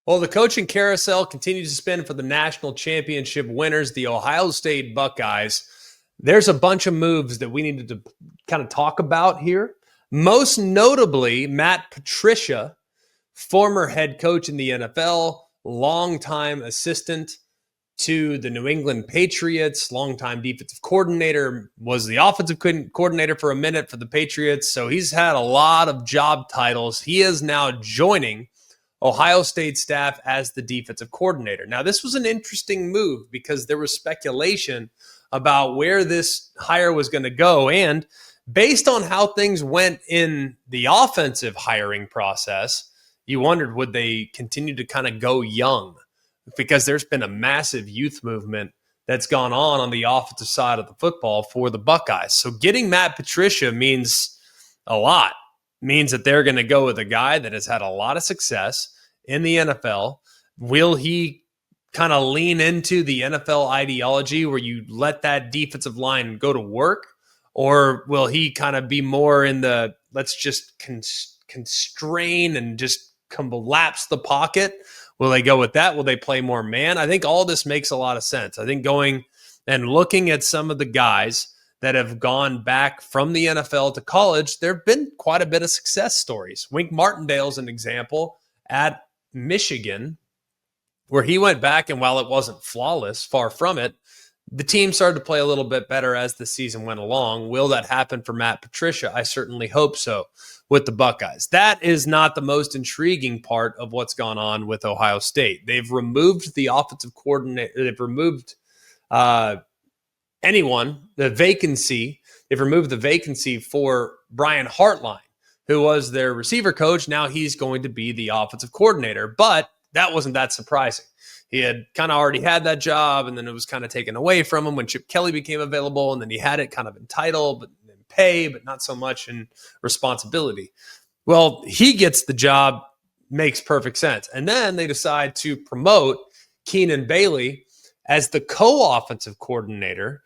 Well, the coaching carousel continues to spin for the national championship winners, the Ohio State Buckeyes. There's a bunch of moves that we needed to kind of talk about here. Most notably, Matt Patricia, former head coach in the NFL, longtime assistant to the New England Patriots, longtime defensive coordinator, was the offensive coordinator for a minute for the Patriots. So he's had a lot of job titles. He is now joining Ohio State staff as the defensive coordinator. Now, this was an interesting move because there was speculation about where this hire was going to go. And based on how things went in the offensive hiring process, you wondered, would they continue to kind of go young? Because there's been a massive youth movement that's gone on the offensive side of the football for the Buckeyes. So getting Matt Patricia means a lot. Means that they're going to go with a guy that has had a lot of success in the NFL. Will he kind of lean into the NFL ideology where you let that defensive line go to work? Or will he kind of be more in the let's just constrain and just collapse the pocket? Will they go with that? Will they play more man? I think all this makes a lot of sense. I think going and looking at some of the guys that have gone back from the NFL to college, there have been quite a bit of success stories. Wink Martindale's an example at Michigan, where he went back, and while it wasn't flawless, far from it, the team started to play a little bit better as the season went along. Will that happen for Matt Patricia? I certainly hope so with the Buckeyes. That is not the most intriguing part of what's gone on with Ohio State. They've removed the offensive coordinator. They've removed the vacancy. They've removed the vacancy for Brian Hartline, who was their receiver coach. Now he's going to be the offensive coordinator, but that wasn't that surprising. He had kind of already had that job, and then it was kind of taken away from him when Chip Kelly became available, and then he had it kind of in title, but in pay, but not so much in responsibility. Well, he gets the job, makes perfect sense. And then they decide to promote Keenan Bailey as the co-offensive coordinator.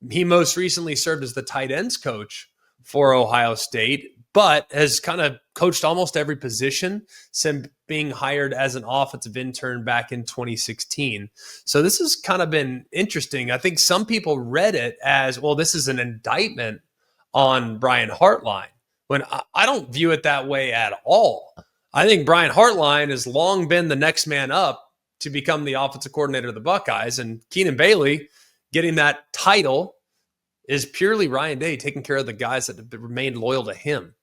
He most recently served as the tight ends coach for Ohio State, but has kind of coached almost every position since being hired as an offensive intern back in 2016. So this has kind of been interesting. I think some people read it as, well, this is an indictment on Brian Hartline, when I don't view it that way at all. I think Brian Hartline has long been the next man up to become the offensive coordinator of the Buckeyes, and Keenan Bailey getting that title is purely Ryan Day taking care of the guys that have remained loyal to him.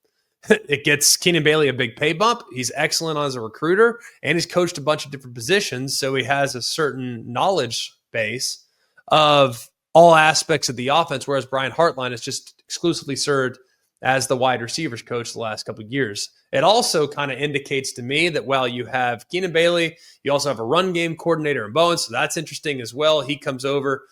It gets Keenan Bailey a big pay bump. He's excellent as a recruiter, and he's coached a bunch of different positions, so he has a certain knowledge base of all aspects of the offense, whereas Brian Hartline has just exclusively served as the wide receivers coach the last couple of years. It also kind of indicates to me that while you have Keenan Bailey, you also have a run game coordinator in Bowen, so that's interesting as well. He comes over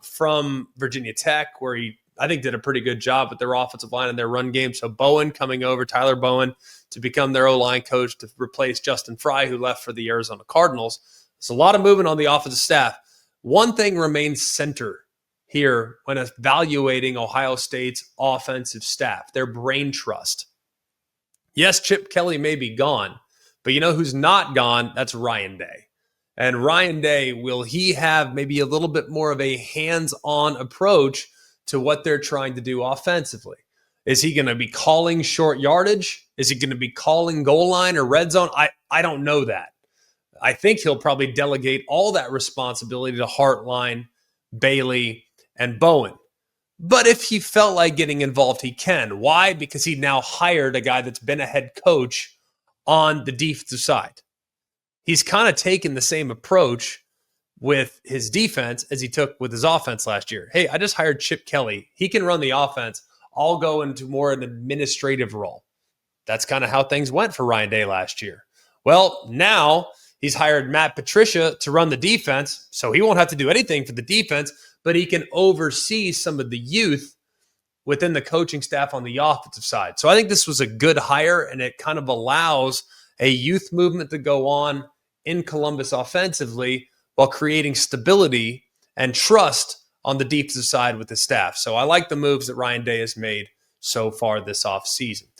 from Virginia Tech, where he, I think, did a pretty good job with their offensive line and their run game. So Bowen coming over, Tyler Bowen, to become their O-line coach to replace Justin Fry, who left for the Arizona Cardinals. It's a lot of movement on the offensive staff. One thing remains center here when evaluating Ohio State's offensive staff, their brain trust. Yes, Chip Kelly may be gone, but you know who's not gone? That's Ryan Day. And Ryan Day, will he have maybe a little bit more of a hands-on approach to what they're trying to do offensively? Is he going to be calling short yardage? Is he going to be calling goal line or red zone? I don't know that. I think he'll probably delegate all that responsibility to Hartline, Bailey, and Bowen. But if he felt like getting involved, he can. Why? Because he now hired a guy that's been a head coach on the defensive side. He's kind of taken the same approach with his defense as he took with his offense last year. Hey, I just hired Chip Kelly. He can run the offense. I'll go into more an administrative role. That's kind of how things went for Ryan Day last year. Well, now he's hired Matt Patricia to run the defense, so he won't have to do anything for the defense, but he can oversee some of the youth within the coaching staff on the offensive side. So I think this was a good hire, and it kind of allows a youth movement to go on in Columbus offensively while creating stability and trust on the defensive side with the staff. So I like the moves that Ryan Day has made so far this offseason.